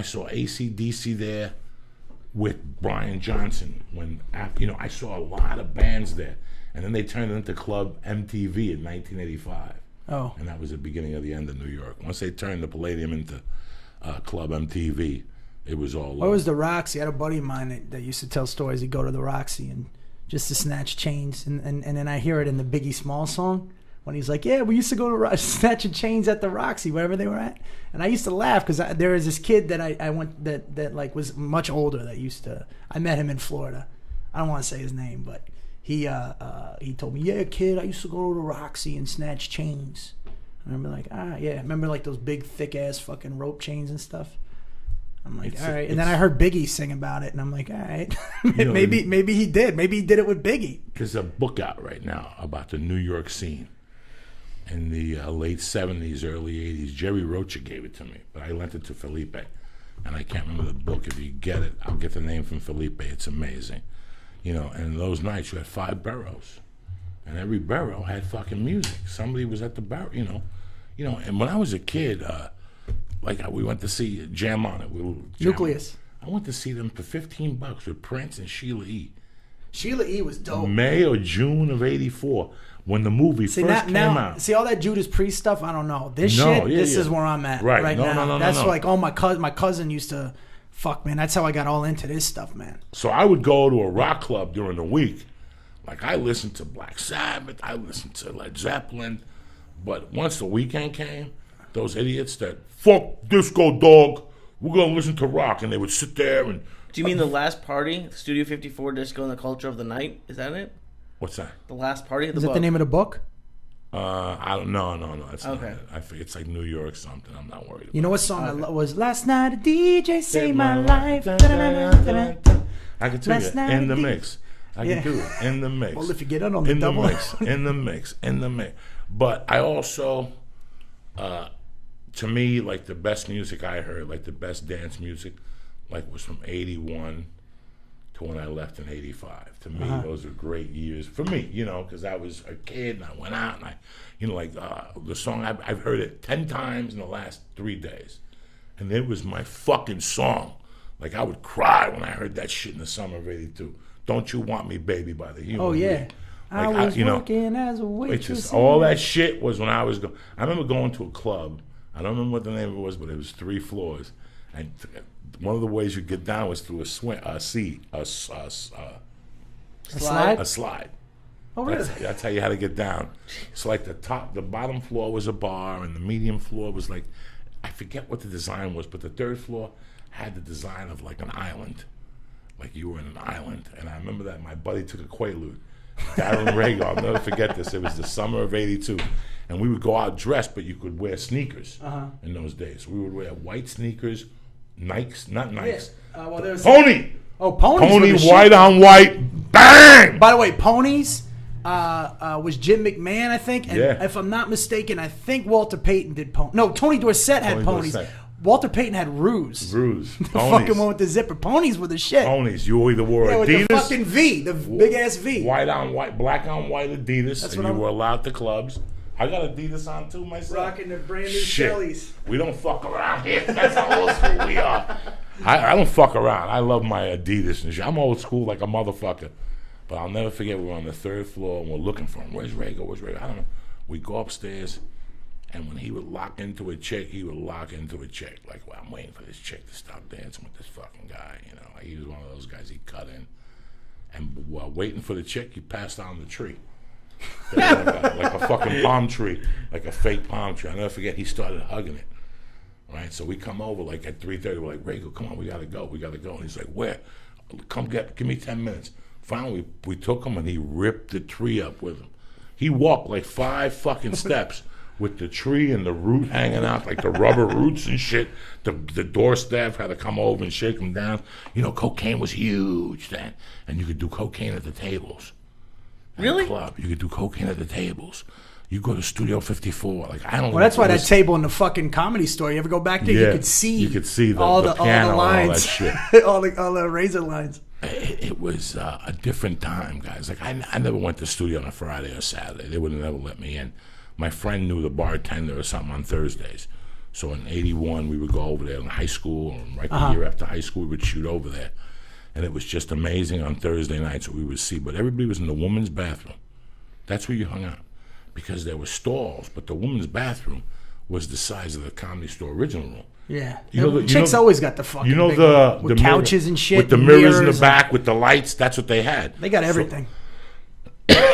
I saw AC/DC there with Brian Johnson. I saw a lot of bands there. And then they turned it into Club MTV in 1985. Oh. And that was the beginning of the end of New York. Once they turned the Palladium into Club MTV, it was all over. What was the Roxy? I had a buddy of mine that used to tell stories. He'd go to the Roxy and just to snatch chains. And then I hear it in the Biggie Smalls song when he's like, yeah, we used to go to snatching chains at the Roxy, wherever they were at. And I used to laugh because there was this kid that I went that like was much older that used to. I met him in Florida. I don't want to say his name, but he told me, yeah, kid, I used to go to the Roxy and snatch chains. And I remember like, yeah, remember like those big thick ass fucking rope chains and stuff. I'm like, all right. And then I heard Biggie sing about it, and I'm like, all right, maybe he did. Maybe he did it with Biggie. There's a book out right now about the New York scene in the late 70s, early 80s. Jerry Rocha gave it to me, but I lent it to Felipe, and I can't remember the book. If you get it, I'll get the name from Felipe. It's amazing. And those nights you had 5 boroughs, and every borough had fucking music. Somebody was at the borough, And when I was a kid, we went to see Jam On It. Nucleus. I went to see them for $15 with Prince and Sheila E. Sheila E. was dope. May or June of '84 when the movie first came out. See all that Judas Priest stuff? I don't know. This is where I'm at right now. That's like, my cousin used to. Fuck, man, that's how I got all into this stuff, man. So I would go to a rock club during the week. Like, I listened to Black Sabbath, I listened to Led Zeppelin. But once the weekend came, those idiots that, fuck disco, dog, we're going to listen to rock. And they would sit there and... Do you mean the last party, Studio 54, Disco and the Culture of the Night? Is that it? What's that? The last party of the book. Is that the name of the book? I don't know. No. That's okay. Not it. I think it's like New York something. I'm not worried about. You know what song I love was Last Night a DJ Saved My Life. I can tell you, in the mix. I can do it, in the mix. Well, if you get on the double. In the mix. But I also, to me, like the best music I heard, like the best dance music, like was from 81 to when I left in 85. To me, those are great years for me, because I was a kid and I went out and the song, I've heard it 10 times in the last 3 days. And it was my fucking song. Like, I would cry when I heard that shit in the summer of 82. Don't You Want Me, Baby by the Human League. Like, I was working as a waitress. All that shit was when I was going. I remember going to a club. I don't remember what the name of it was, but it was 3 floors. And one of the ways you get down was through a slide. Oh, really? That's how you had to get down. So like the bottom floor was a bar, and the medium floor was like, I forget what the design was, but the 3rd floor had the design of like an island, like you were in an island. And I remember that my buddy took a Quaalude, Darren Rago. I'll never forget this. It was the summer of '82, and we would go out dressed, but you could wear sneakers in those days. We would wear white sneakers, Nikes, not Nikes. Yeah. Pony. Oh, Ponies. Pony, white on white, bang! By the way, Ponies was Jim McMahon, I think. And if I'm not mistaken, I think Walter Payton did Ponies. No, Tony Dorsett had Ponies. Walter Payton had Ruse. Ruse. The fucking one with the zipper. Ponies were the shit. Ponies. You either wore Adidas. With the fucking V, the big ass V. White on white, black on white Adidas. That's and you were allowed to clubs. I got Adidas on too myself. Rocking the brand new Shellys. We don't fuck around here. That's how old school we are. I don't fuck around. I love my Adidas and shit. I'm old school like a motherfucker. But I'll never forget we were on the 3rd floor and we're looking for him. Where's Rago? I don't know. We go upstairs, and when he would lock into a chick, he would lock into a chick. Like, well, I'm waiting for this chick to stop dancing with this fucking guy. Like he was one of those guys he cut in. And while waiting for the chick, he passed on the tree. like a fucking palm tree, like a fake palm tree. I'll never forget, he started hugging it. Right? So we come over like at 3:30, we're like, Rago, come on, we gotta go. And he's like, where? Come give me 10 minutes. Finally, we took him and he ripped the tree up with him. He walked like 5 fucking steps with the tree and the root hanging out, like the rubber roots and shit. The door staff had to come over and shake him down. Cocaine was huge then. And you could do cocaine at the tables. Really? At the club. You could do cocaine at the tables. You go to Studio 54. Like, I don't know. Well, that's why that table in the fucking Comedy Store, you ever go back there, you could see all the piano, all that shit. all the razor lines. It was a different time, guys. Like, I never went to studio on a Friday or Saturday. They would have never let me in. My friend knew the bartender or something on Thursdays. So in 81, we would go over there in high school, and right the year after high school, we would shoot over there. And it was just amazing on Thursday nights what we would see. But everybody was in the woman's bathroom. That's where you hung out. Because there were stalls, but the woman's bathroom was the size of the Comedy Store original room. Yeah. Chicks always got the fucking big the with couches and shit. With the mirrors in the back, with the lights, that's what they had. They got everything.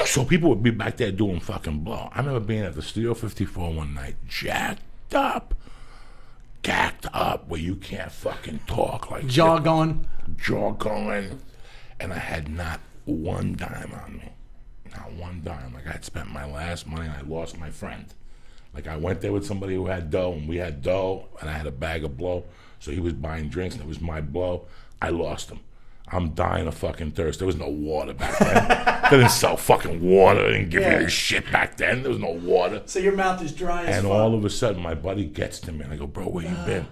So people would be back there doing fucking blow. I remember being at the Studio 54 one night, jacked up, where you can't fucking talk. Like jaw going. And I had not one dime on me. Not one dime. Like I had spent my last money and I lost my friend. Like I went there with somebody who had dough and we had dough and I had a bag of blow. So he was buying drinks and it was my blow. I lost him. I'm dying of fucking thirst. There was no water back then. They didn't sell fucking water. They didn't give you shit back then. There was no water. So your mouth is dry as fuck. And all of a sudden my buddy gets to me and I go, bro, where you been?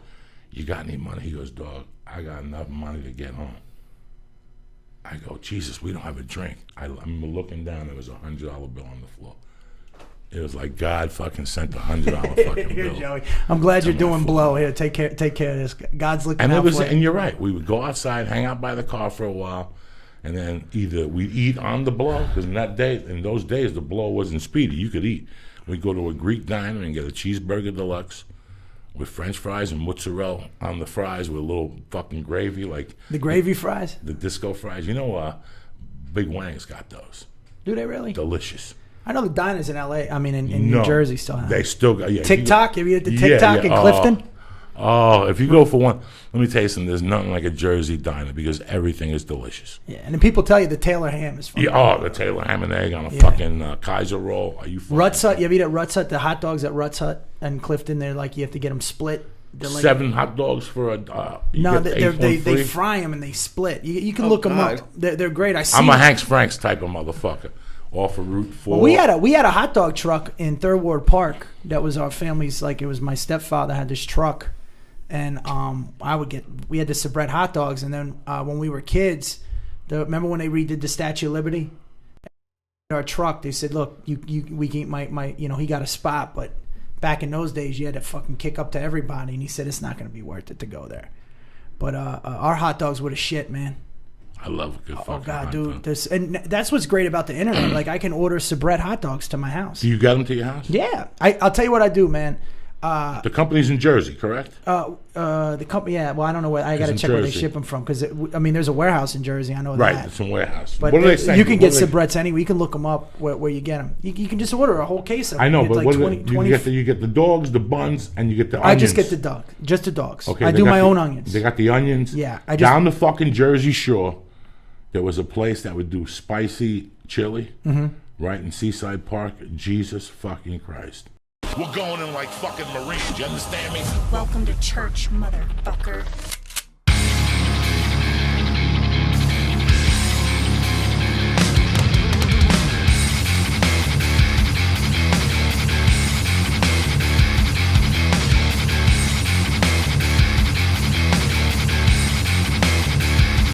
You got any money? He goes, dog, I got enough money to get home. I go, Jesus, we don't have a drink. I remember looking down, there was a $100 bill on the floor. It was like God fucking sent a $100 fucking Here, bill. Joey. I'm glad you're doing blow. Here, take care of this. God's looking out for you. And you're right. We would go outside, hang out by the car for a while, and then either we'd eat on the blow, because in those days, the blow wasn't speedy. You could eat. We'd go to a Greek diner and get a cheeseburger deluxe with French fries and mozzarella on the fries with a little fucking gravy, like the gravy fries, the disco fries. You know, Big Wang's got those. Do they really? Delicious. I know the diners in L.A. I mean, in New Jersey still have. They still got TikTok. Have you had the TikTok in Clifton? If you go for one, let me tell you something. There's nothing like a Jersey diner because everything is delicious. Yeah, and then people tell you the Taylor ham is fun. Yeah, the Taylor ham and egg on a fucking Kaiser roll. Are you? Ruts Hut. You ever eat at Ruts Hut? The hot dogs at Ruts Hut and Clifton. They're like you have to get them split. They're like, 7 hot dogs for a. No, they fry them and they split. You can look them up. They're great. I'm a Hanks Franks type of motherfucker. Off of Route 4. Well, we had a hot dog truck in Third Ward Park. That was our family's. Like it was my stepfather had this truck, and we had the Sabret hot dogs. And then when we were kids, remember when they redid the Statue of Liberty? Our truck, they said, look, we can my he got a spot, but back in those days you had to fucking kick up to everybody, and he said it's not going to be worth it to go there. But our hot dogs were the shit, man. I love a good fucking hot dude. dog. And that's what's great about the internet. Like, I can order Sabret hot dogs to my house. Do you get them to your house? Yeah. I'll tell you what I do, man. The company's in Jersey, correct? The company, yeah. Well, I don't know what. I got to check where they ship them from. Because, there's a warehouse in Jersey. I know that. Right, it's a warehouse. But what do they say? You can get Sabrets anywhere. You can look them up where you get them. You can just order a whole case of them. I know, but like you get the dogs, the buns, and you get the onions. I just get the dog. Just the dogs. Okay, I do my own onions. They got the onions. Yeah. Down the fucking Jersey Shore, there was a place that would do spicy chili, right in Seaside Park. Jesus fucking Christ. We're going in like fucking Marines. You understand me? Welcome to church, motherfucker.